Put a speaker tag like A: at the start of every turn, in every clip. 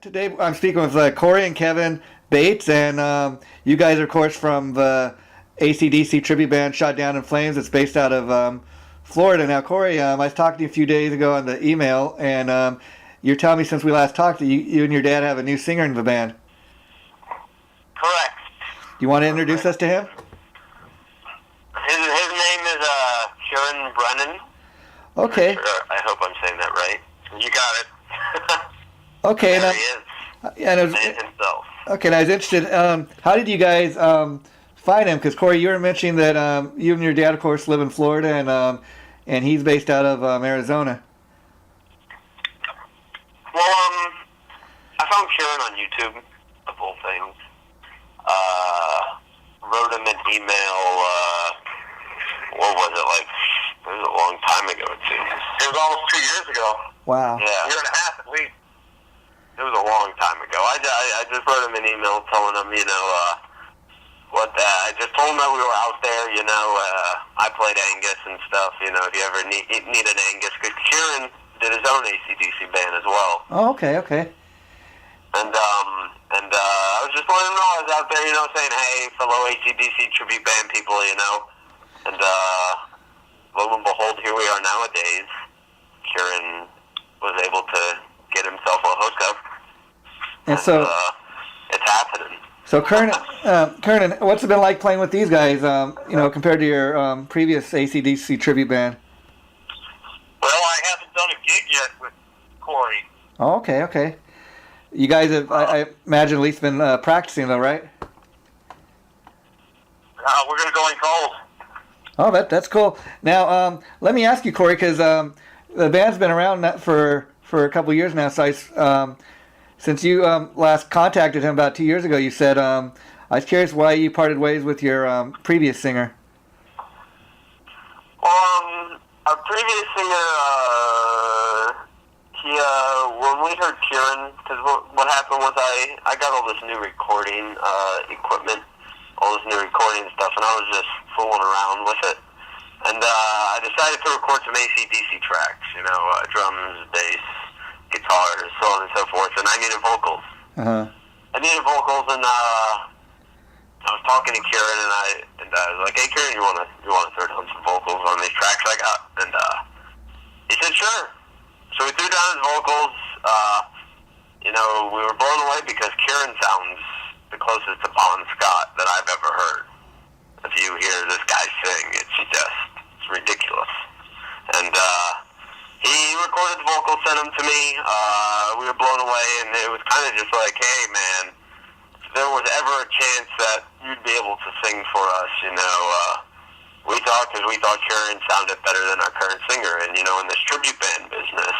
A: Today I'm speaking with Corey and Kevin Bates, and you guys are, of course, from the AC/DC tribute band Shot Down in Flames. It's based out of Florida. Now, Corey, I was talking to you a few days ago on the email, and you're telling me since we last talked, you and your dad have a new singer in the band.
B: Correct.
A: Do you want to introduce us to him?
B: His name is Kieran Brennan.
A: Okay.
B: I hope I'm saying that right. You got it.
A: Okay.
B: There he is.
A: And
B: Man himself.
A: Okay, and I was interested. How did you guys find him? Because Corey, you were mentioning that you and your dad, of course, live in Florida, and he's based out of Arizona.
B: Well, I found Kieran on YouTube, of all things. Wrote him an email. What was it like? It was a long time ago, it seems. It was almost 2 years ago.
A: Wow.
B: Yeah. A year and a half, at least. It was a long time ago. I just wrote him an email telling him, I just told him that we were out there, I played Angus and stuff, if you ever needed Angus. Because Kieran did his own AC/DC band as well.
A: Oh, okay.
B: And I was just letting him know I was out there, saying, hey, fellow AC/DC tribute band people, and lo and behold, here we are nowadays. Kieran was able to get himself a hookup.
A: And so
B: it's happening.
A: So, Kernan, what's it been like playing with these guys, compared to your previous AC/DC tribute band?
B: Well, I haven't done a gig yet with Corey.
A: Oh, okay. You guys have, I imagine, at least been practicing, though, right?
B: We're going to go in cold.
A: Oh, that's cool. Now, let me ask you, Corey, because the band's been around for a couple of years now. So, since you last contacted him about 2 years ago, you said, I was curious why you parted ways with your previous singer.
B: Our previous singer, when we heard Kieran, because what happened was I got all this new recording equipment, all this new recording stuff, and I was just fooling around with it. And I decided to record some AC/DC tracks, drums, bass, guitars, so on and so forth, and I needed vocals.
A: Uh-huh.
B: I needed vocals, and I was talking to Kieran, and I was like, hey, Kieran, you want to throw down some vocals on these tracks I got? And he said, sure. So we threw down his vocals. We were blown away because Kieran sounds the closest to Bon Scott that I've ever heard. If you hear this guy sing, it's ridiculous. And he recorded the vocals, sent them to me. We were blown away, and it was kind of just like, hey, man, if there was ever a chance that you'd be able to sing for us, we thought Kieran sounded better than our current singer. And, in this tribute band business,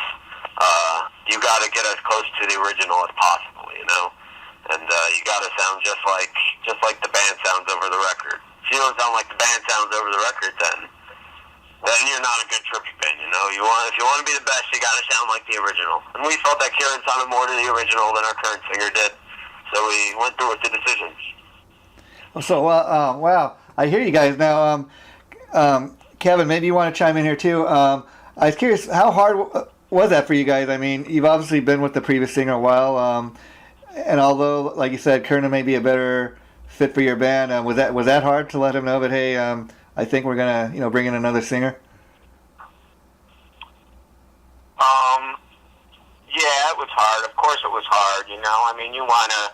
B: you got to get as close to the original as possible, and you got to sound just like the band sounds over the record. If you don't sound like the band sounds over the record, then you're not a good tribute band. If you want to be the best, you got to sound like the original. And we felt that Kieran sounded more to the original than our current singer did, so we went through with the decision.
A: So, wow, I hear you guys now. Kevin, maybe you want to chime in here too. I was curious, how hard was that for you guys? I mean, you've obviously been with the previous singer a while, and although, like you said, Kernan may be a better fit for your band, was that hard to let him know that, hey, I think we're gonna bring in another singer?
B: Yeah, it was hard. Of course, it was hard. I mean, you wanna.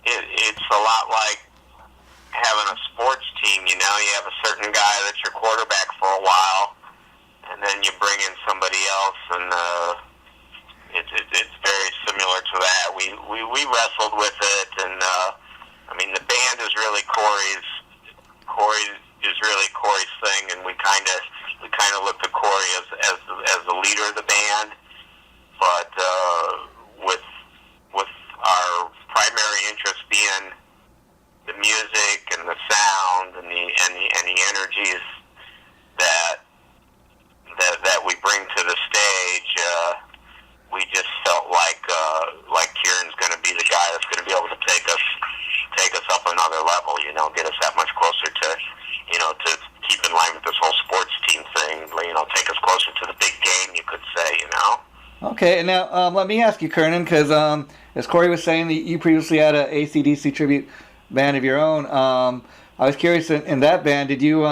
B: It's a lot like having a sports team. You have a certain guy that's your quarterback for a while, and then you bring in somebody else, and it's very similar to that. We wrestled with it, and I mean, the band is really Corey's thing, and we kind of looked at Corey as the leader of the band, but with our primary interest being the music and the sound and the energies that we bring to the stage, we just felt like Kieran's going to be the guy that's going to be able to take us up another level, get us that much closer to keep in line with this whole sports team thing, take us closer to the big game, you could say,
A: Okay, and now let me ask you, Kernan, because as Corey was saying, that you previously had a AC/DC tribute band of your own. I was curious, in that band, did you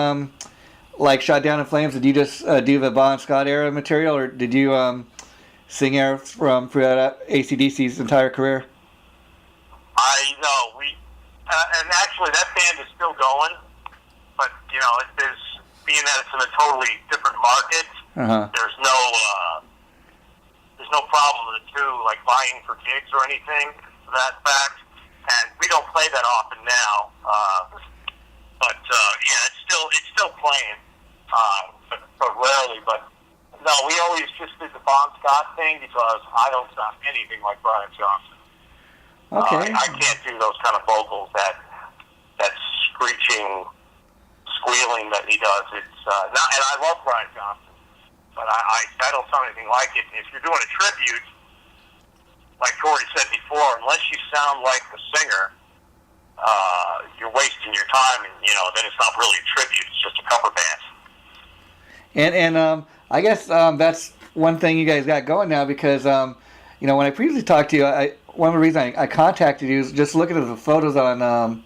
A: like Shot Down in Flames? Did you just do the Bon Scott era material, or did you sing air from throughout AC/DC's entire career?
B: I know and actually that band is still going, but being that it's in a totally different market, there's no problem with the two, like vying for gigs or anything, for that fact. And we don't play that often now, but it's still playing, but rarely. But no, we always just did the Bon Scott thing because I don't sound anything like Brian Johnson.
A: Okay.
B: I can't do those kind of vocals, that screeching, squealing that he does. It's not, and I love Brian Johnson, but I don't sound anything like it. If you're doing a tribute, like Corey said before, unless you sound like the singer, you're wasting your time, and then it's not really a tribute; it's just a cover band.
A: And I guess that's one thing you guys got going now, because when I previously talked to you, one of the reasons I contacted you is just looking at the photos on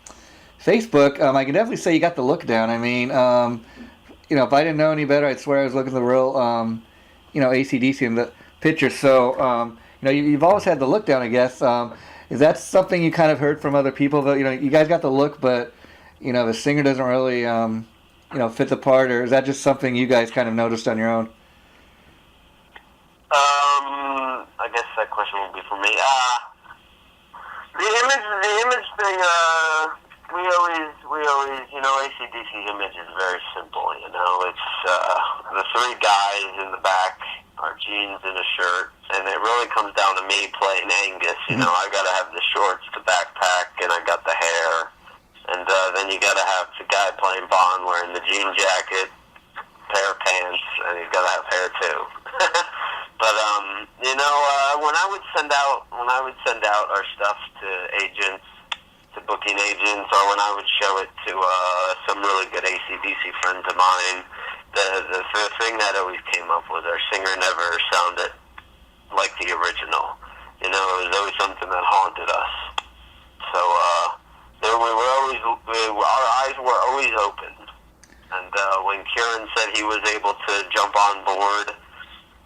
A: Facebook. I can definitely say you got the look down. I mean, if I didn't know any better, I'd swear I was looking at the real, AC/DC in the pictures. So, you've always had the look down, I guess. Is that something you kind of heard from other people, that, you guys got the look, but, the singer doesn't really, fit the part, or is that just something you guys kind of noticed on your own?
B: I guess that question will be for me. The image thing, we always, AC/DC's image is very simple, it's, the three guys in the back are jeans and a shirt, and it really comes down to me playing Angus, I've got to have the shorts, the backpack, and I got the hair, and then you got to have the guy playing Bon wearing the jean jacket, pair of pants, and he's got to have hair too. But when I would send out our stuff to agents, to booking agents, or when I would show it to some really good AC/DC friends of mine, the thing that always came up was our singer never sounded like the original. It was always something that haunted us. So our eyes were always open. And when Kieran said he was able to jump on board,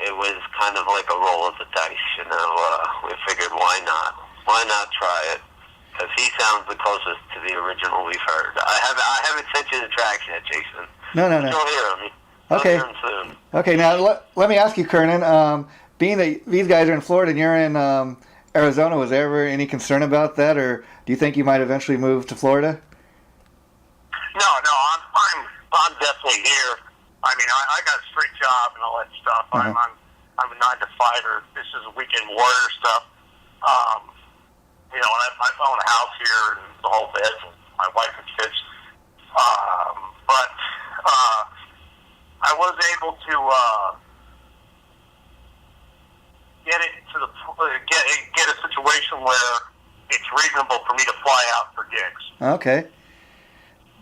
B: it was kind of like a roll of the dice. We figured, why not? Why not try it? Because he sounds the closest to the original we've heard. I haven't sent you the tracks yet, Jason.
A: No.
B: You'll hear them.
A: Okay.
B: You'll hear them soon.
A: Okay, now let me ask you, Kernan. Being that these guys are in Florida and you're in Arizona, was there ever any concern about that, or do you think you might eventually move to Florida?
B: No, I'm definitely here. I mean, I got a straight job and all that stuff. I'm a 9-to-5er. This is weekend warrior stuff. And I own a house here and the whole bit, and my wife and kids. But I was able to get a situation where it's reasonable for me to fly out for gigs.
A: Okay.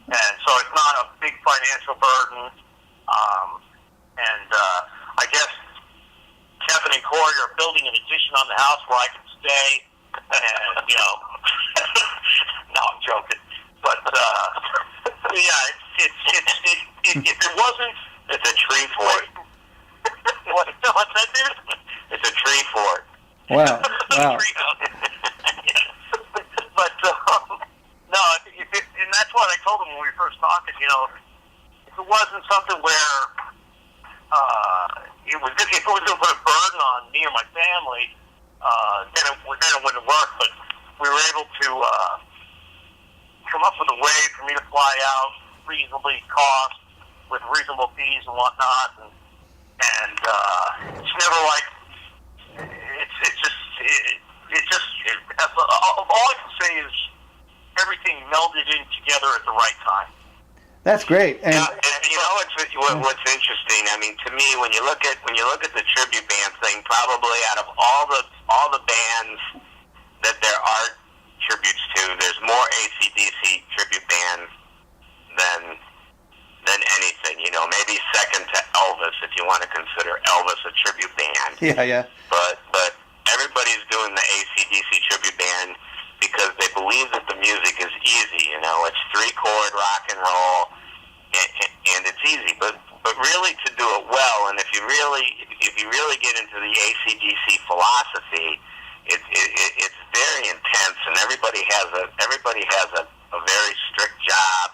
B: And so it's not a big financial burden. I guess Kevin and Corey are building an addition on the house where I can stay. And, no, I'm joking. But, if it wasn't... It's a tree fort. What's that, dude? It's a tree fort.
A: Wow.
B: But, no, and that's what I told him when we were first talking, if it wasn't something where if it was going to put a burden on me or my family, then it wouldn't work. But we were able to come up with a way for me to fly out reasonably cost with reasonable fees and whatnot, and it's never like all I can say is everything melded in together at the right time.
A: That's great. And
B: what's interesting. I mean, to me, when you look at the tribute band thing, probably out of all the bands that there are tributes to, there's more AC/DC tribute bands than anything. Maybe second to Elvis, if you want to consider Elvis a tribute band.
A: Yeah.
B: But everybody's doing the AC/DC tribute band because they believe that the music is easy. You know, it's 3-chord rock and roll, and it's easy. But really, to do it well, and if you really get into the AC/DC philosophy, it's very intense, and everybody has a very strict job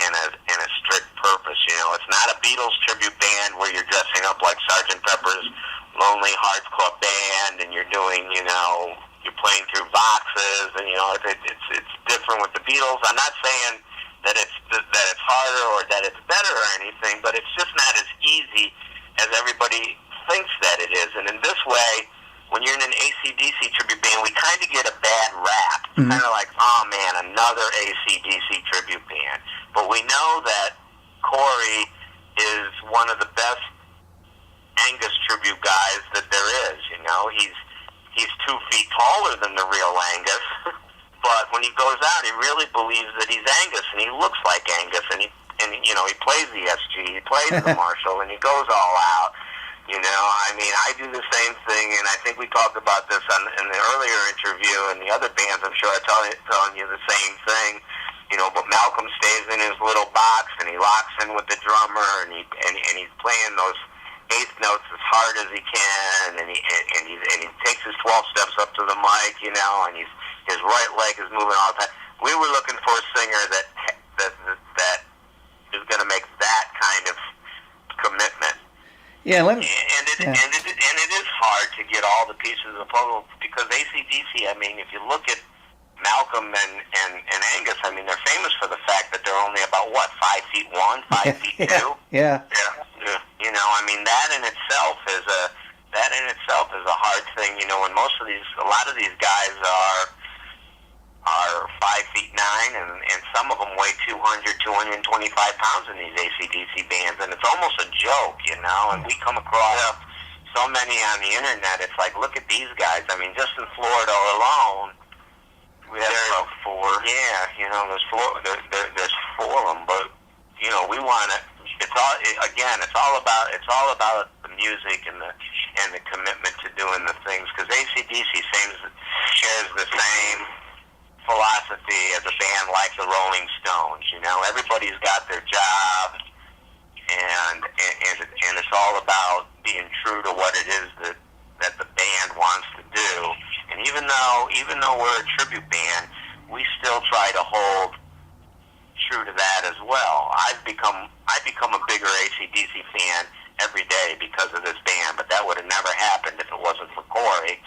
B: and a strict purpose. You know, it's not a Beatles tribute band where you're dressing up like Sgt. Pepper's Lonely Hearts Club Band and you're doing, you know, you're playing through boxes, and you know, it's different with the Beatles. I'm not saying that it's harder or that it's better or anything, but it's just not as easy as everybody thinks that it is. And in this way, when you're in an AC/DC tribute band, we kind of get a bad rap. It's kind of like, oh man, another AC/DC tribute band. But we know that Corey is one of the best Angus tribute guys that there is. You know, he's 2 feet taller than the real Angus, but when he goes out, he really believes that he's Angus, and he looks like Angus, and you know, he plays the SG, he plays the Marshall, and he goes all out. You know, I mean, I do the same thing, and I think we talked about this in the earlier interview, and the other bands, I'm sure, are telling you the same thing. You know, but Malcolm stays in his little box, and he locks in with the drummer, and he's playing those eighth notes as hard as he can, and he takes his 12 steps up to the mic, you know, and his right leg is moving all the time. We were looking for a singer that is going to make that kind of commitment.
A: Yeah,
B: and it is hard to get all the pieces of the puzzle because AC/DC, I mean, if you look at Malcolm and Angus, I mean, they're famous for the fact that they're only about, 5'1", 5'2".
A: Yeah.
B: You know, I mean, that in itself is a hard thing. You know, when a lot of these guys are 5'9", and some of them weigh 200, 225 pounds in these AC/DC bands, and it's almost a joke, you know. And we come across so many on the internet. It's like, look at these guys. I mean, just in Florida alone, we have about 4. Yeah, you know, there's 4 of them. But you know, we want to. It's all about the music and the commitment to doing the things, because AC/DC shares the same philosophy as a band like the Rolling Stones. You know, everybody's got their job, and it's all about being true to what it is that the band wants to do. And even though we're a tribute band, we still try to hold true to that as well. I become a bigger AC/DC fan every day because of this band, but that would have never happened if it wasn't for Corey.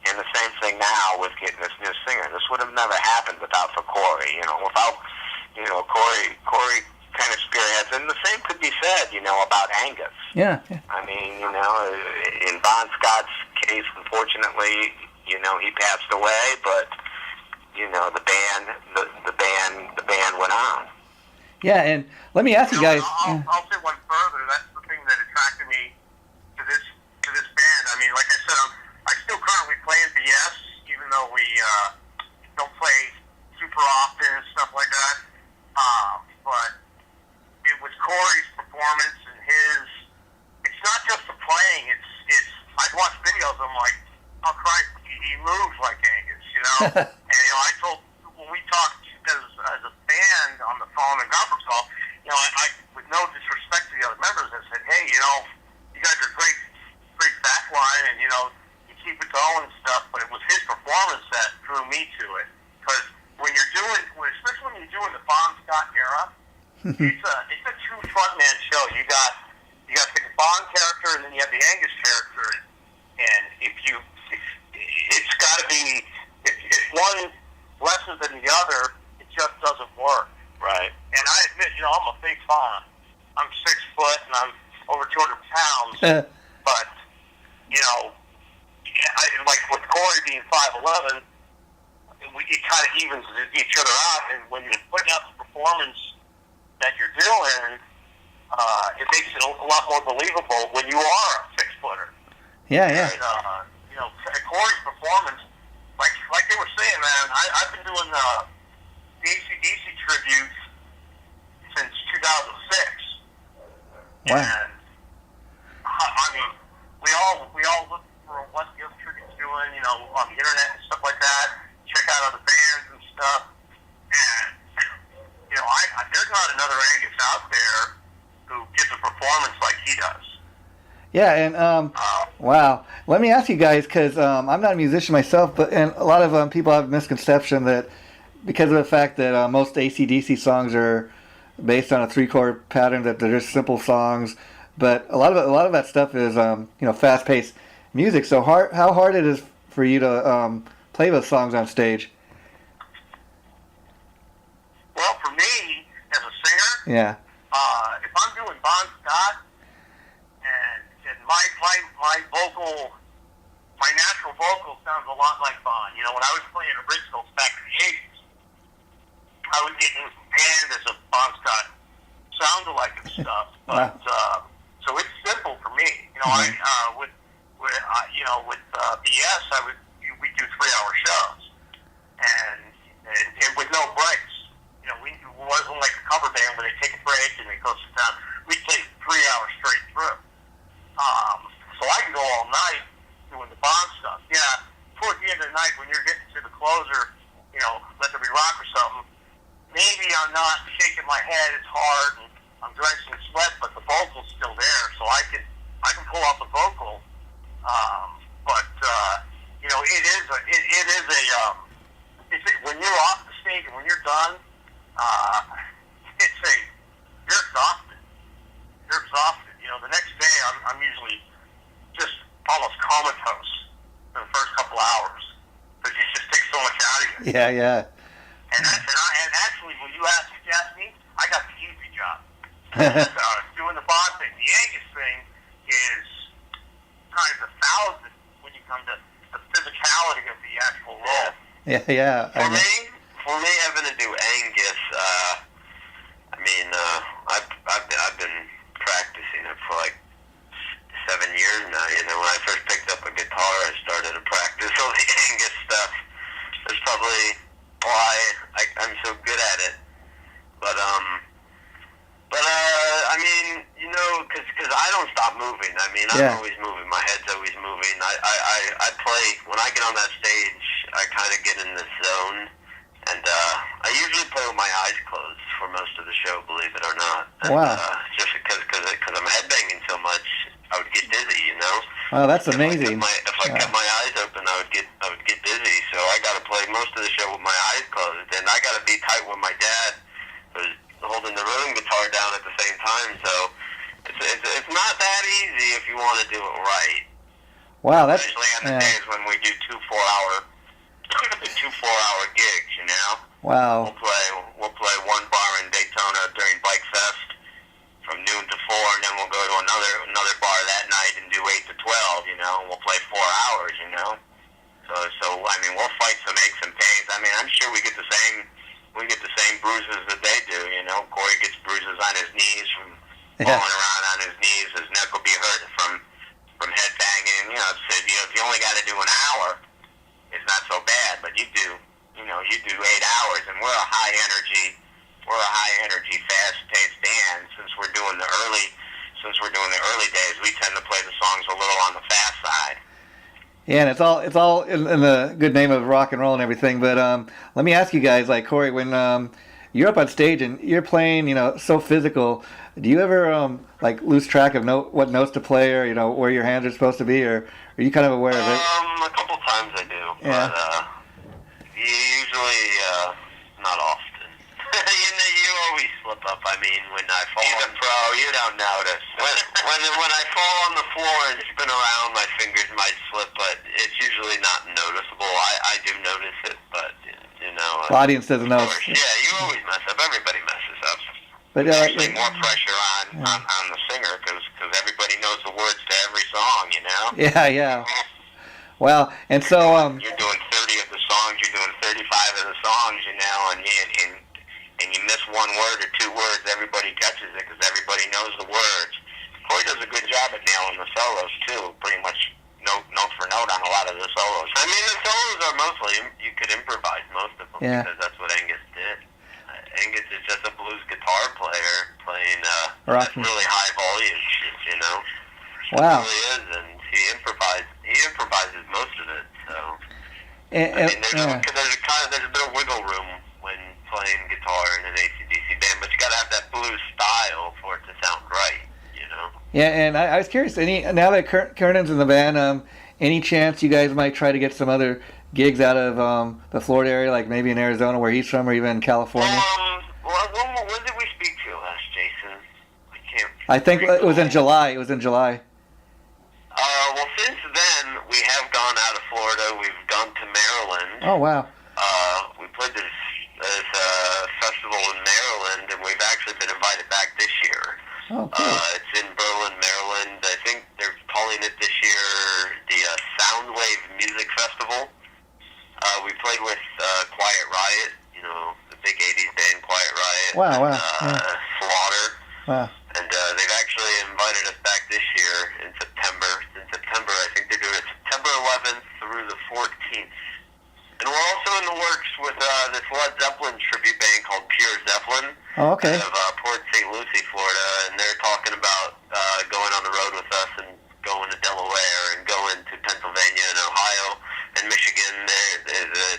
B: And the same thing now with getting this new singer. This would have never happened without Corey. You know, Corey kind of spearheads. And the same could be said, you know, about Angus.
A: Yeah.
B: I mean, you know, in Bon Scott's case, unfortunately, you know, he passed away, but you know, the band went on.
A: Yeah, and let me ask you guys.
C: I'll say one further. That's the thing that attracted me to this band. I mean, like I said, I still currently play in BS, even though we don't play super often and stuff like that. But it was Corey's performance and it's not just the playing. It's I'd watch videos. I'm like, oh Christ, he moves like Angus, you know. And you know, I told when we talked as a band on the phone and conference call, you know, I with no disrespect to the other members, I said, hey, you know, you guys are great backline, and you know, you keep it going and stuff. But it was his performance that drew me to it, because when you're doing, especially when you're doing the Bon Scott era, it's a true frontman show. You got the Bon character, and then you have the Angus character, and it's got to be if one lesser than the other, it just doesn't work.
B: Right.
C: And I admit, you know, I'm a big fan. I'm 6 foot and I'm over 200 pounds. But, you know, like with Corey being 5'11", it kind of evens each other out. And when you're putting out the performance that you're doing, it makes it a lot more believable when you are a 6-footer.
A: Yeah.
C: And, you know, Corey's performance, like they were saying, man, I've been doing the AC/DC tributes since 2006.
A: Wow.
C: And I mean, we all look for what the other tributes do doing, on the internet and stuff like that. Check out other bands and stuff. And, there's not another Angus out there who gives a performance like he does.
A: Yeah, and wow. Let me ask you guys, because I'm not a musician myself, but and a lot of people have a misconception that because of the fact that most AC/DC songs are based on a 3-chord pattern, that they're just simple songs. But a lot of that stuff is fast-paced music. So how hard it is for you to play those songs on stage?
C: Well, for me as a singer,
A: Yeah.
C: if I'm doing Bon Scott and my vocal, my natural vocal sounds a lot like Bon. When I was playing originals back in the 80s, I was getting panned as a Bon Scott sound-alike and stuff. But so it's simple for me. With BS, we do 3-hour shows, and with no breaks. It wasn't like a cover band where they take a break and they go sit down. We play 3 hours straight through. So I can go all night doing the Bond stuff. Yeah, towards the end of the night when you're getting to the closer, Let There Be Rock or something, maybe I'm not shaking my head as hard and I'm drenching in sweat, but the vocal's still there, so I can pull off the vocal. When you're off the stage and when you're done, you're exhausted. You're exhausted. The next day I'm usually just almost comatose for the first couple hours because you just take so much out of you.
A: Yeah.
C: And actually, when you ask me, I got the easy job. Doing the Bond thing. The Angus thing is times 1,000 when you come to the physicality of the actual role.
A: Yeah.
B: For me, having to do Angus, I've been practicing it for like 7 years now. When I first picked up a guitar, I started to practice all the Angus stuff. That's probably why I'm so good at it. Because I don't stop moving. I'm always moving. My head's always moving. I play, when I get on that stage, I kind of get in the zone. And I usually play with my eyes closed for most of the show, believe it or not. And,
A: wow.
B: Just because I'm headbanging so much, I would get dizzy,
A: Oh, that's amazing.
B: If I kept my eyes open, I would get dizzy. So I got to play most of the show with my eyes closed, and I got to be tight with my dad, who's holding the rhythm guitar down at the same time. So it's not that easy if you want to do it right.
A: Wow, that's
B: especially on the days when we do 2 4-hour gigs.
A: Wow.
B: We'll play one bar in Daytona during Bike Fest from noon to 4, and then we'll go to another bar that night and do 8 to 12. And we'll play 4 hours. So we'll fight some aches and pains. I'm sure we get the same bruises that they do. Corey gets bruises on his knees from falling around on his knees. His neck will be hurt from headbanging. If you only got to do an hour, it's not so bad. But you do 8 hours, and we're a high energy, fast-paced band. Since we're doing the early days, we tend to play the songs a little on the fast side.
A: Yeah, and it's all in the good name of rock and roll and everything. But let me ask you guys, like Corey, when you're up on stage and you're playing, so physical, do you ever lose track of what notes to play, or where your hands are supposed to be, or are you kind of aware of it?
B: A couple times I do,
A: yeah.
B: But usually not often. You always slip up. When I fall, he's a pro. You don't notice. When I fall on the floor and spin around, my fingers might slip, but it's usually not noticeable. I do notice it, but
A: the audience doesn't know.
B: Yeah, you always mess up. Everybody messes up.
A: But
B: actually, more pressure on the singer because everybody knows the words to every song.
A: Yeah. Well, and so
B: you're doing 30 of the songs. You're doing 35 of the songs. And you miss one word or 2 words, everybody catches it because everybody knows the words. Corey does a good job at nailing the solos too, pretty much note for note on a lot of the solos. The solos are mostly, you could improvise most of them because that's what Angus did. Angus is just a blues guitar player playing really high volume shit,
A: Wow.
B: It really is, and He improvises most of it. So
A: And,
B: I mean, there's
A: yeah.
B: there's a bit of wiggle room when playing guitar in an AC/DC band, but you got to have that blues style for it to sound right. You know.
A: Yeah, and I was curious. Now that Kernan's in the band, any chance you guys might try to get some other gigs out of the Florida area, like maybe in Arizona where he's from, or even California?
B: When did we speak to you last, Jason? I can't.
A: I think it was in July. It was in July.
B: Well, since then we have gone out of Florida. We've gone to Maryland.
A: Oh wow.
B: We played this festival in Maryland, and we've actually been invited back this year.
A: Oh cool.
B: It's in Berlin, Maryland. I think they're calling it this year the Soundwave Music Festival. We played with Quiet Riot, you know, the big 80s band Quiet Riot.
A: Wow, wow.
B: Slaughter.
A: Wow.
B: And they've actually invited us back this year in September. In September, I think they're doing it September 11th through the 14th. And we're also in the works with this Led Zeppelin tribute band called Pure Zeppelin.
A: Oh, okay.
B: Out of Port St. Lucie, Florida, and they're talking about going on the road with us and going to Delaware and going to Pennsylvania and Ohio and Michigan.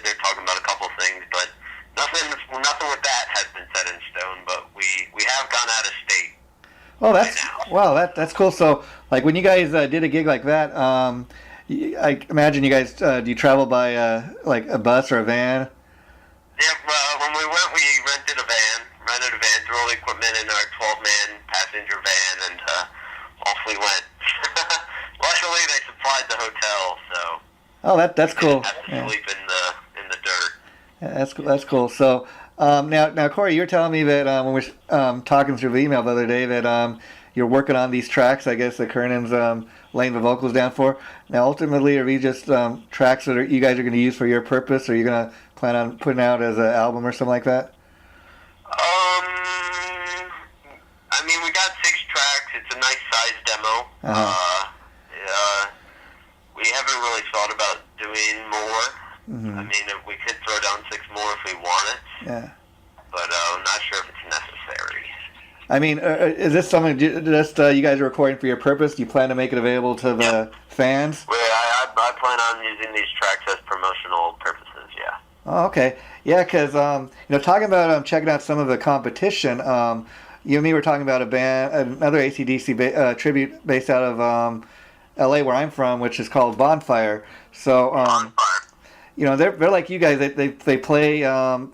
B: They're talking about a couple things, but nothing with that has been set in stone. But we have gone out of state.
A: Oh, that's cool. So, like, when you guys did a gig like that, I imagine you guys do you travel by like a bus or a van?
B: Yeah, when we went, we rented a van, threw all the equipment in our 12-man passenger van, and off we went. Luckily, they supplied the hotel, so.
A: Oh, that's cool.
B: Have to sleep in the dirt.
A: Yeah, that's cool. So now, Corey, you're telling me that when we were talking through the email the other day that you're working on these tracks. I guess that Kernan's laying the vocals down for. Now, ultimately, are these just tracks that you guys are going to use for your purpose, or are you going to plan on putting out as an album or something like that?
B: I mean, we got 6 tracks. It's a nice size demo. We haven't really thought about doing more.
A: Mm-hmm.
B: I mean, we could throw down 6 more if we wanted.
A: Yeah.
B: But I'm not sure if it's necessary.
A: I mean, is this something just you guys are recording for your purpose? Do you plan to make it available to the fans?
B: Well, I plan on using these tracks as promotional purposes, yeah.
A: Oh, okay. Yeah, because, talking about checking out some of the competition, you and me were talking about another AC/DC tribute based out of L.A., where I'm from, which is called Bonfire. So, they're like you guys. They play, Bon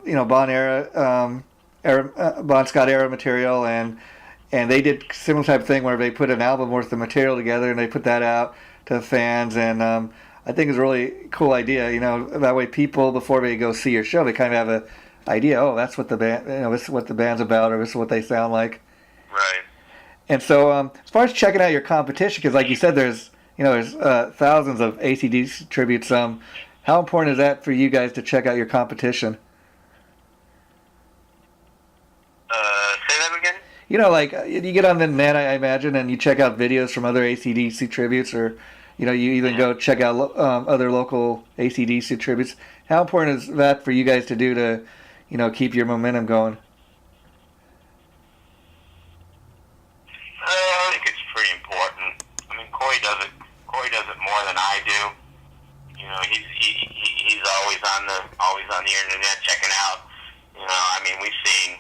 A: Scott era material, and they did similar type of thing where they put an album worth of material together and they put that out to fans, and I think it's a really cool idea. That way people, before they go see your show, they kind of have an idea. Oh, that's what the band, this is what the band's about, or this is what they sound like.
B: Right.
A: And so, as far as checking out your competition, because like you said, there's thousands of AC/DC tributes. How important is that for you guys to check out your competition?
B: Say that again?
A: You get on the net, I imagine, and you check out videos from other AC/DC tributes, or you even go check out other local AC/DC tributes. How important is that for you guys to do to, keep your momentum going?
B: I think it's pretty important. I mean, Corey does it more than I do. He's always on the internet checking out. I mean, we've seen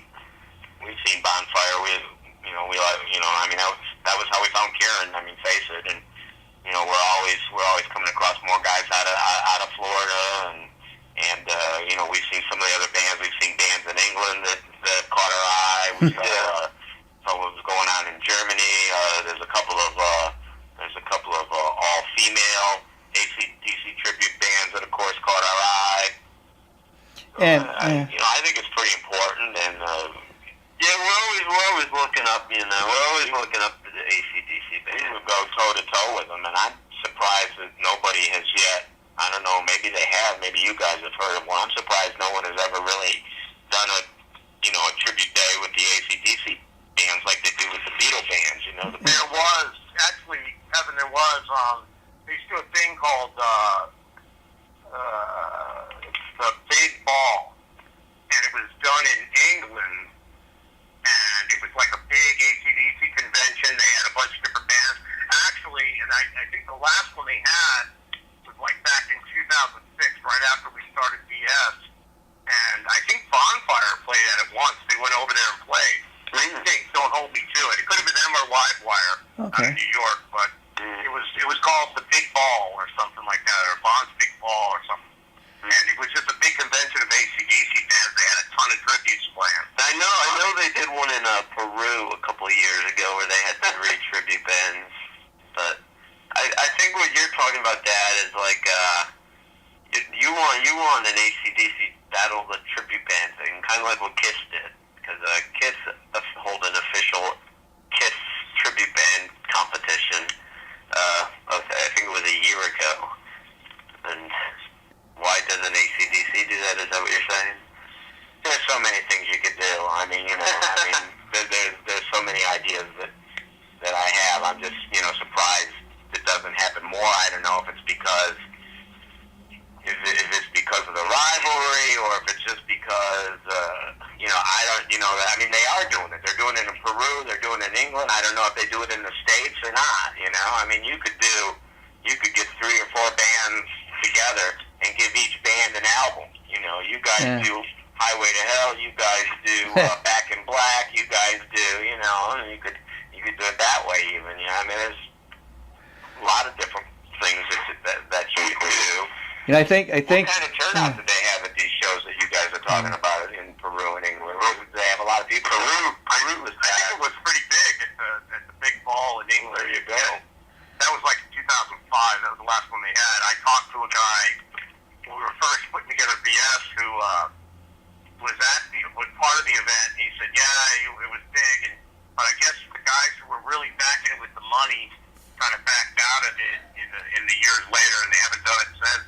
B: Bonfire. That was how we found Kieran. I mean, face it, and we're always coming across more guys out of Florida, and we've seen some of the other bands. We've seen bands in England that caught our eye. We saw what was going on in Germany. There's a couple of all female AC/DC tribute bands that, of course, caught our eye.
A: And
B: I think it's pretty important, and we're always looking up. We're always looking up to the AC/DC bands. We go toe to toe with them, and I'm surprised that nobody has yet. I don't know. Maybe they have. Maybe you guys have heard of one. I'm surprised no one has ever really done a tribute day with the AC/DC bands like they do with the Beatle bands.
C: There was actually, Kevin. They used to do a thing called the Big Ball, and it was done in England, and it was like a big AC/DC convention. They had a bunch of different bands. Actually, and I think the last
B: run an AC/DC Battle of the Tribute Band thing, kind of like what Kiss did, because Kiss hold an official Kiss tribute band competition. I think it was a year ago. And why doesn't AC/DC do that? Is that what you're saying? There's so many things you could do. I mean, there's so many ideas that I have. I'm just, surprised it doesn't happen more. I don't know if it's because if it's because of the rivalry or if it's just because I don't. I mean, they are doing it. They're doing it in Peru. They're doing it in England. I don't know if they do it in the States or not. I mean, you could get 3 or 4 bands together and give each band an album. You guys do Highway to Hell. You guys do Back in Black. You guys do. And you could do it that way even. I mean, there's a lot of different things that you could do.
A: I think.
B: What kind of turnout did they have at these shows that you guys are talking about in Peru and England? Did they have a lot of people? Peru was bad.
C: I think it was pretty big at the big ball in England.
B: There you go.
C: That was like 2005. That was the last one they had. I talked to a guy when we were first putting together BS who was part of the event. He said, it was big, but I guess the guys who were really backing it with the money kind of backed out of it in the years later, and they haven't done it since.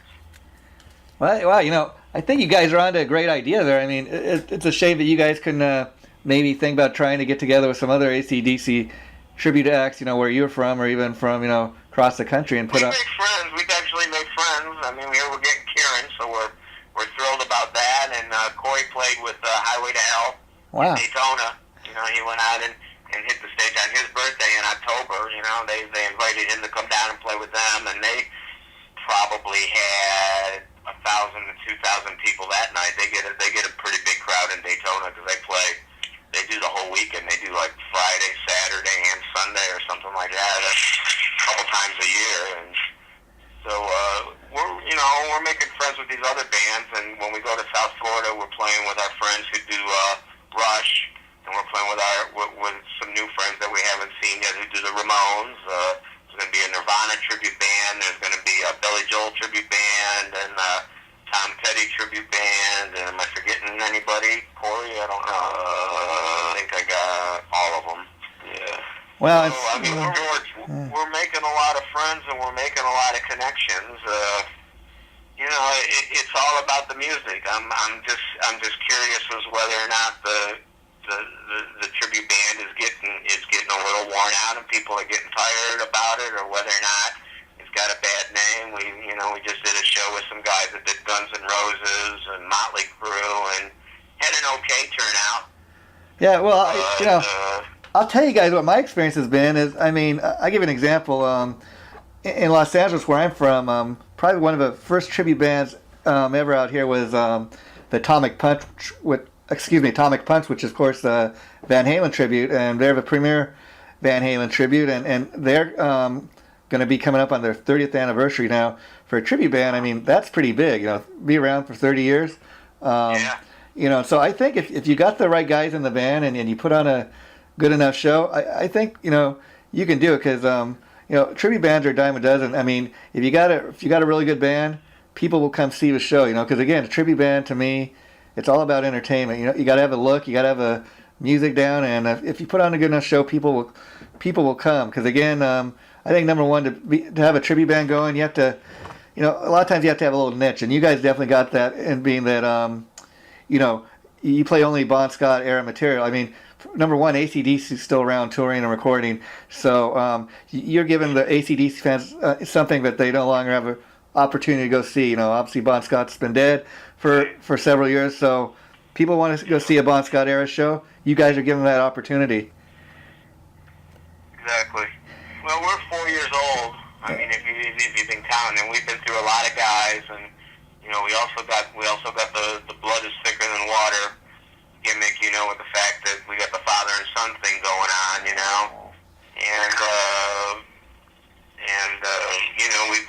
A: Well, I think you guys are onto a great idea there. I mean, it's a shame that you guys couldn't maybe think about trying to get together with some other AC/DC tribute acts, where you're from, or even from, across the country and put up.
B: We make friends. We've actually made friends. I mean, we're getting Kieran, so we're thrilled about that. And Corey played with Highway to Hell in Daytona. He went out and hit the stage on his birthday in October. They invited him to come down and play with them, and they probably had 1,000 to 2,000 people that night. They get a pretty big crowd in Daytona because they do the whole weekend. They do like Friday, Saturday, and Sunday or something like that a couple times a year. And so we're making friends with these other bands. And when we go to South Florida, we're playing with our friends who do Rush, and we're playing with some new friends that we haven't seen yet who do the Ramones. There's going to be a Nirvana tribute band. There's going to be a Billy Joel tribute band and Tom Petty tribute band. And am I forgetting anybody? Corey? I don't know. I think I got all of them. Yeah.
A: Well,
B: so, I mean, we're making a lot of friends and we're making a lot of connections. It's all about the music. I'm just curious as whether or not the tribute band is getting a little worn out and people are getting tired about it, or whether or not it's got a bad name. We just did a show with some guys that did Guns N' Roses and Motley Crue and had an okay turnout.
A: Yeah, well, I'll tell you guys what my experience has been. I give an example. In Los Angeles, where I'm from, probably one of the first tribute bands ever out here was the Atomic Punch, which is, of course, the Van Halen tribute, and they're the premier Van Halen tribute, and they're going to be coming up on their 30th anniversary now for a tribute band. I mean, that's pretty big, be around for 30 years. So I think if you got the right guys in the band and you put on a good enough show, I think, you can do it, because, tribute bands are a dime a dozen. I mean, if you got a really good band, people will come see the show, because again, a tribute band to me, it's all about entertainment. You got to have a look, you got to have the music down, and if you put on a good enough show, people will come. Because again, I think number one, to have a tribute band going, you have to, a lot of times you have to have a little niche, and you guys definitely got that. In being that, you play only Bon Scott era material. I mean, number one, AC/DC is still around touring and recording, so you're giving the AC/DC fans something that they no longer have an opportunity to go see. Obviously Bon Scott's been dead for several years, so people want to go see a Bon Scott era show. You guys are giving that opportunity.
B: Exactly. Well, we're 4 years old. I mean, if you've been counting, and we've been through a lot of guys, and we also got the blood is thicker than water gimmick, with the fact that we got the father and son thing going on, and we've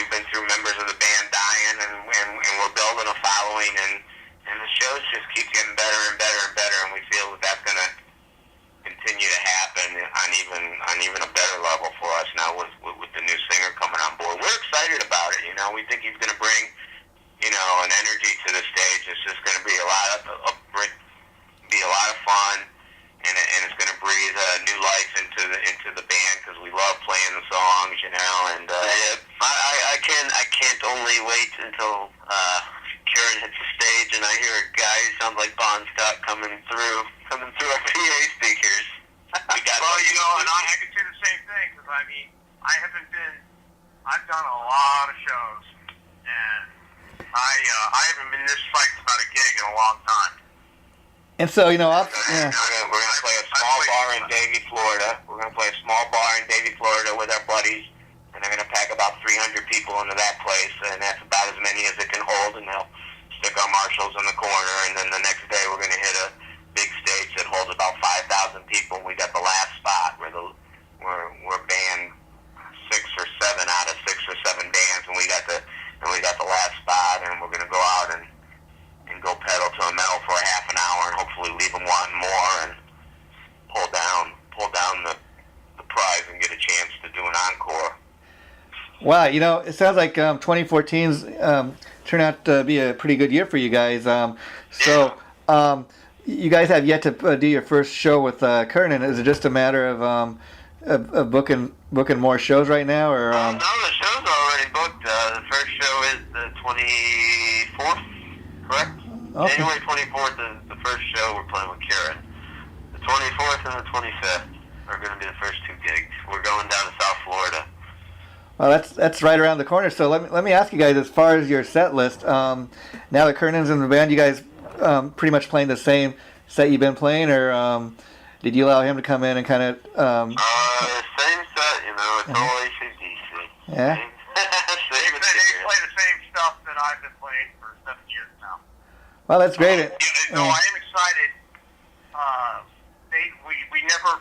B: been through members of the band dying, and we're building a following, and the shows just keep getting better and better and better, and we feel that that's going to continue to happen on even a better level for us now with the new singer coming on board. We're excited about it. We think he's going to bring and energy to the stage. It's just going to be a lot of fun, and it's going to breathe new life into the band because we love playing the songs, and I can't only wait until Karen hits the stage and I hear a guy who sounds like Bon Scott coming through our PA speakers.
C: And I can see the same thing because I've done a lot of shows, and I haven't been this psyched about a gig in a long time.
A: And so,
B: We're going to play a small bar in Davie, Florida. We're going to play a small bar in Davie, Florida with our buddies, and they're going to pack about 300 people into that place, and that's about as many as it can hold, and they'll stick our marshals in the corner, and then the next day we're going to hit a big stage that holds about 5,000 people. We got the last spot where we're banned 6 or 7 out of 6 or 7 bands, and we got the last spot, and we're going to go out and go pedal to a metal for a half an hour, and hopefully leave them wanting more, and pull down the prize and get a chance to do an encore.
A: Wow, it sounds like 2014's turned out to be a pretty good year for you guys. You guys have yet to do your first show with Kernan. Is it just a matter of booking more shows right now, or?
B: No, the show's already booked. The first show is the 24th, correct?
A: Okay.
B: January 24th is the first show we're playing with Karen. The 24th and the 25th are going to be the first 2 gigs. We're going down to South Florida.
A: Well, that's right around the corner. So let me ask you guys, as far as your set list, now that Kernan's in the band, you guys pretty much playing the same set you've been playing, or did you allow him to come in and kind of?
B: Same set, it's all AC/DC.
A: Yeah.
C: They play the same stuff that I've been playing for 7 years now.
A: Well, that's great.
C: I am excited. We never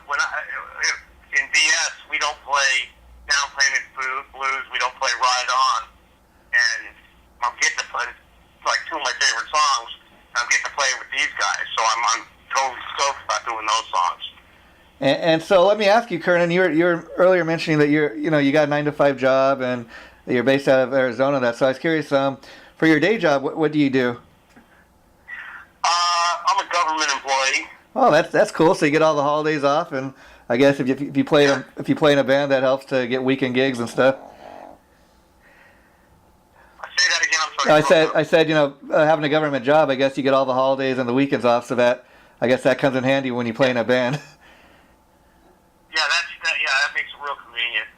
C: in BS we don't play Down Payment Blues. We don't play Ride On, and I'm getting to play like 2 of my favorite songs. I'm getting to play with these guys, so I'm totally stoked about doing those songs.
A: And so let me ask you, Kernan, you were earlier mentioning that you got a 9-to-5 job and that you're based out of Arizona. So I was curious, for your day job, what do you do?
B: I'm a government employee.
A: Oh, that's cool. So you get all the holidays off, and I guess if you play in a band, that helps to get weekend gigs and stuff.
C: Say that again. I'm sorry.
A: I said, having a government job, I guess you get all the holidays and the weekends off, so that I guess that comes in handy when you play in a band.
C: Yeah, that makes it real convenient.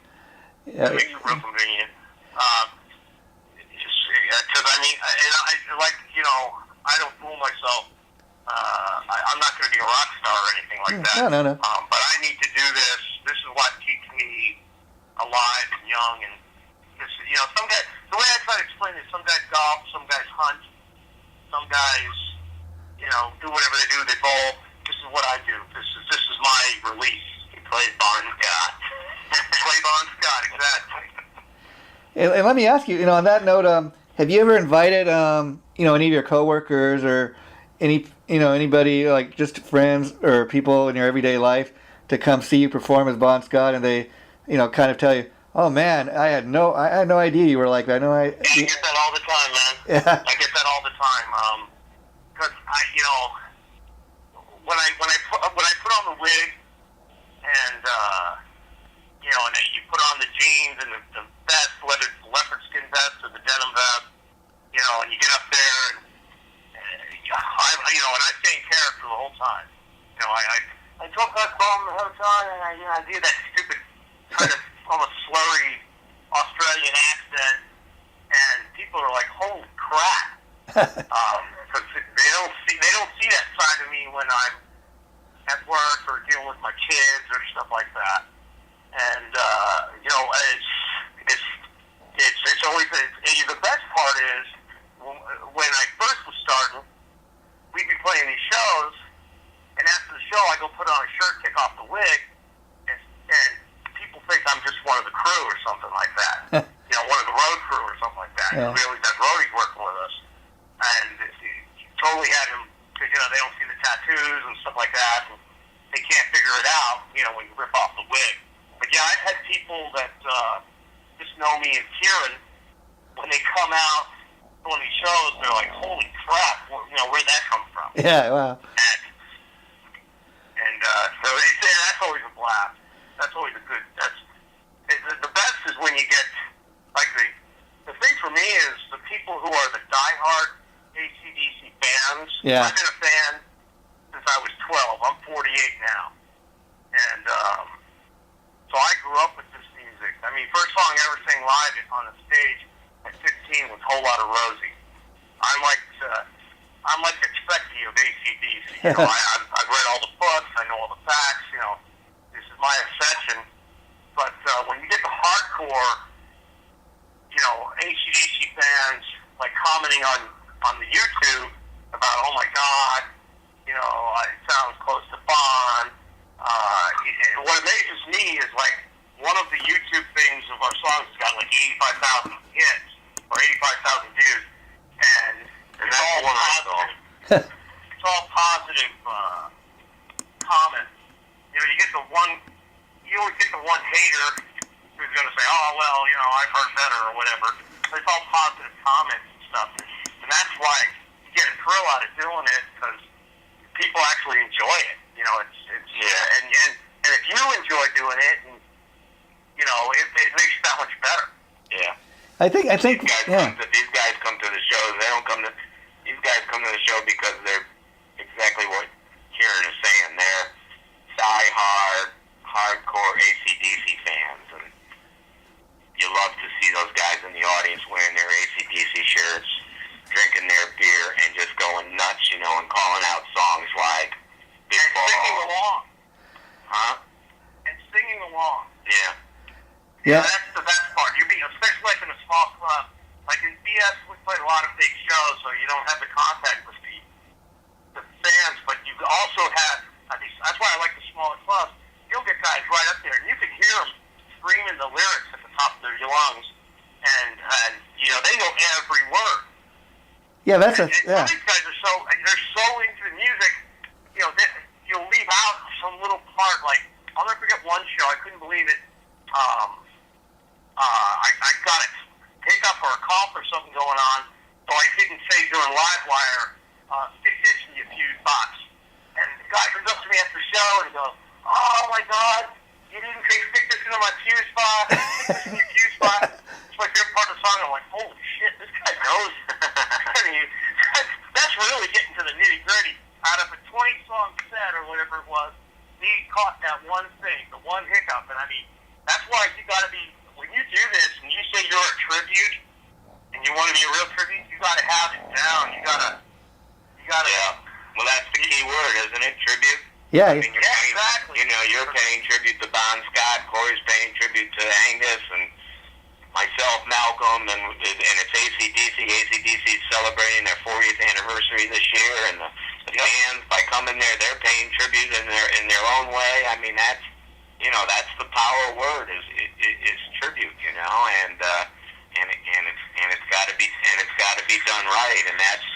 A: Yeah.
C: That makes it real convenient. Because I don't fool myself. I'm not going to be a rock star or anything like that.
A: No.
C: But I need to do this. This is what keeps me alive and young. And this, some guys. The way I try to explain it, some guys golf, some guys hunt, some guys, do whatever they do. They bowl. This is what I do. This is my release.
B: He plays Bon Scott.
C: Play Bon Scott, exactly.
A: And let me ask you, on that note, have you ever invited, any of your coworkers or anybody, like just friends or people in your everyday life to come see you perform as Bon Scott, and they, kind of tell you, oh man, I had no idea you were like that.
B: I get that all the time, man.
A: Yeah.
B: I get that all the time. Because when I put on the wig and and then you put on the jeans and the vest, whether it's the leopard skin vest or the denim vest, and you get up there and I stay in character the whole time. I took that from the hotel and I do that stupid kind of almost slurry Australian accent, and people are like, "Holy crap!" Because they don't see that side of me when I'm at work or dealing with my kids or stuff like that. And it's always the best part is when I first was starting, we'd be playing these shows, and after the show, I go put on a shirt, kick off the wig, and people think I'm just one of the crew or something like that. One of the road crew or something like that.
A: Yeah.
C: We always had roadies working with us, and totally had them because they don't see the tattoos and stuff like that, and they can't figure it out. When you rip off the wig. But yeah, I've had people that just know me as Kieran. When they come out doing these shows, they're like, holy crap, where'd that come from?
A: Yeah, wow.
C: And so that's always a blast. That's always a good. The best is when you get like the thing for me is the people who are the diehard AC/DC fans.
A: Yeah.
C: I've been a fan since I was 12. I'm 48 now, and so I grew up with this music. I mean, first song I ever sang live on a stage at 15 was "Whole Lotta Rosie." I'm like the Speccy of AC/DC. I've read all the books. I know all the facts. This is my obsession. But when you get the hardcore, AC/DC fans like commenting on the YouTube about, oh my God, it sounds close to Bond. What amazes me is like one of the YouTube things of our songs has got like 85,000 hits or 85,000 views, and it's all positive. It's all positive comments. You always get the one hater who's going to say, oh, well, I've heard better or whatever. But it's all positive comments and stuff. And that's why you get a thrill out of doing it, because people actually enjoy it. And if you enjoy doing it, it makes you that much better.
B: Yeah.
A: I think, yeah.
B: These guys come to the shows. They don't come to. These guys come to the show because they're exactly what Kieran is saying. They're die-hard, hardcore AC/DC fans, and you love to see those guys in the audience wearing their AC/DC shirts, drinking their beer, and just going nuts, and calling out songs like "Big Ball."
C: And singing along.
B: Huh?
C: And singing along.
B: Yeah.
A: Yeah.
C: That's the best part. Especially like in a small club. Like in BS, we play a lot of big shows, so you don't have the contact with the fans, but you also have, that's why I like the smaller clubs. You'll get guys right up there, and you can hear them screaming the lyrics at the top of their lungs, and they know every word.
A: Yeah, that's
C: Some of these guys they're so into the music, you'll leave out some little part, like, I'll never forget one show, I couldn't believe it. I got a take up for a cough or something going on, so I didn't say during Livewire, stick this in your fuse box. And the guy comes up to me after the show and he goes, oh my God, you didn't say stick this into my fuse box, stick this in your fuse box. It's my favorite part of the song. I'm like, holy shit, this guy knows. I mean, that's really getting to the nitty gritty. Out of a 20-song set or whatever it was, he caught that one thing, the one hiccup. And I mean, that's why you got to be, when you do this and you say you're a tribute and you want to be a real tribute, you got to have it down. You got to.
B: Yeah. Well, that's the key word, isn't it? Tribute.
A: Yeah.
B: I mean,
C: Exactly.
B: You're paying tribute to Bon Scott. Corey's paying tribute to Angus, and myself, Malcolm, and it's AC/DC. AC/DC is celebrating their 40th anniversary this year, and the fans, by coming there, they're paying tribute in their own way. I mean, that's the power word is tribute, and it's got to be done right, and that's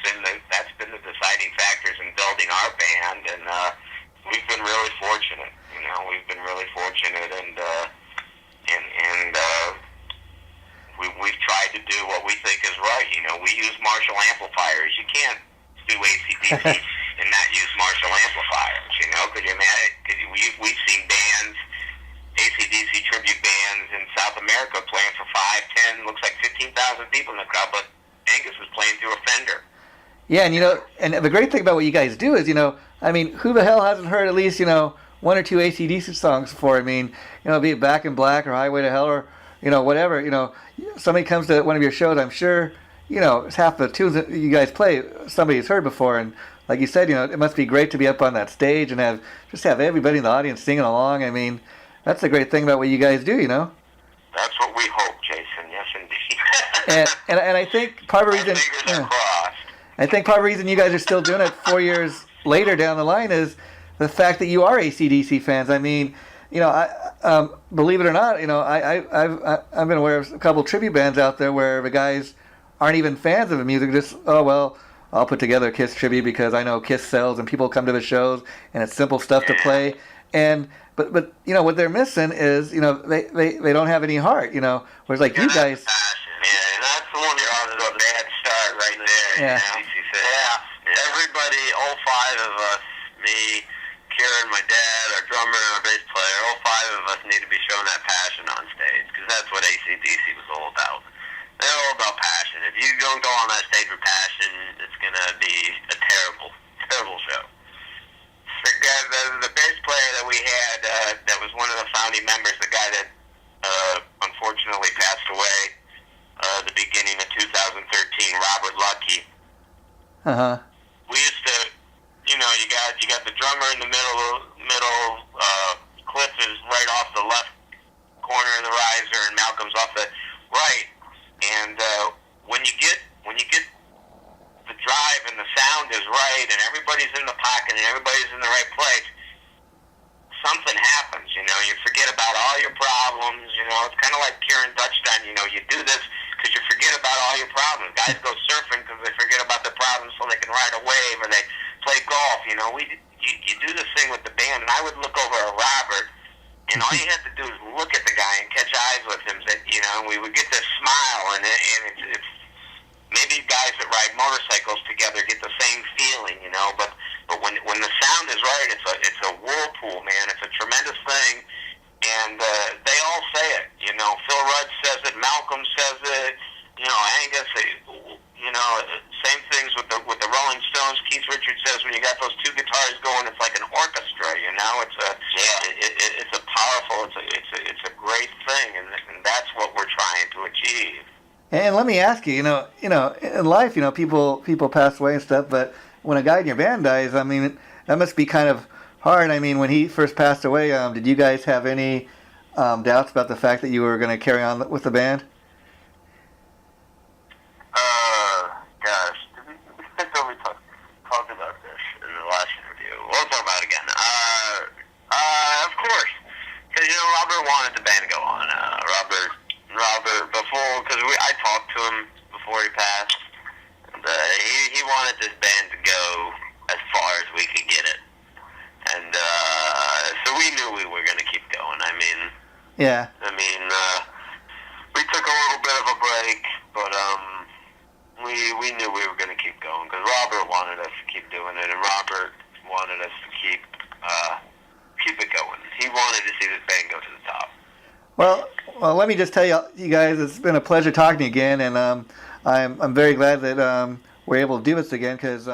B: been the deciding factors in building our band, and we've been really fortunate. We've been really fortunate, and we've tried to do what we think is right. We use Marshall amplifiers. You can't do AC/DC and not use Marshall amplifiers. Could you imagine? We've seen bands, AC/DC tribute bands in South America playing for 5, 10, looks like 15,000 people in the crowd, but Angus was playing through a Fender.
A: Yeah, and the great thing about what you guys do is, I mean, who the hell hasn't heard at least, one or two AC/DC songs before? I mean, be it Back in Black or Highway to Hell or, whatever. Somebody comes to one of your shows, I'm sure, it's half the tunes that you guys play somebody's heard before. And like you said, it must be great to be up on that stage and have everybody in the audience singing along. I mean, that's the great thing about what you guys do,
B: That's what we hope, Jason. Yes, indeed.
A: and I think part of the reason,
B: fingers are crossed.
A: I think part of the reason you guys are still doing it 4 years later down the line is the fact that you are AC/DC fans. I mean, I believe it or not, I've been aware of a couple tribute bands out there where the guys aren't even fans of the music. Just, oh well, I'll put together a Kiss tribute because I know Kiss sells and people come to the shows and it's simple stuff to play. And but what they're missing is they don't have any heart. Whereas like you guys.
B: Yeah, and that's the one you're on to a bad start
A: Yeah.
B: Yeah. Everybody, all five of us, me, Kieran, my dad, our drummer, and our bass player, all five of us need to be showing that passion on stage, because that's what AC/DC was all about. They're all about passion. If you don't go on that stage with passion, it's going to be a terrible, terrible show. The bass player that we had, that was one of the founding members, the guy that unfortunately passed away the beginning of 2013, Robert Lucky.
A: Uh-huh.
B: We used to, you got the drummer in the middle. Cliff is right off the left corner of the riser, and Malcolm's off the right. And when you get the drive and the sound is right, and everybody's in the pocket and everybody's in the right place, something happens. You forget about all your problems. It's kind of like Kieran touched on. You do this because you forget about all your problems. Guys go surfing because they forget about their problems so they can ride a wave, or they play golf. You do this thing with the band, and I would look over at Robert, and all you have to do is look at the guy and catch eyes with him. That we would get this smile, and it's maybe guys that ride motorcycles together get the same feeling, But when the sound is right, it's a whirlpool, man. It's a tremendous thing, and they all say it. Phil Rudd says it, Malcolm says it, Angus. Same things with the Rolling Stones. Keith Richards says when you got those two guitars going, it's like an orchestra. It's a powerful, it's a great thing, and that's what we're trying to achieve.
A: And let me ask you, in life, people pass away and stuff, but when a guy in your band dies, I mean, that must be kind of hard. I mean, when he first passed away, did you guys have any doubts about the fact that you were going to carry on with the band?
B: Gosh, I thought we talked about this in the last interview. We'll talk about it again. Of course, because Robert wanted the band to go on. Robert, because I talked to him before he passed, and he wanted this band to go as far as we could get it, and so we knew we were going to keep going.
A: Yeah.
B: We took a little bit of a break, but we knew we were going to keep going because Robert wanted us to keep doing it, and Robert wanted us to keep it going. He wanted to see this band go to the top.
A: Well, let me just tell you guys, it's been a pleasure talking to you again, and I'm very glad that we're able to do this again because.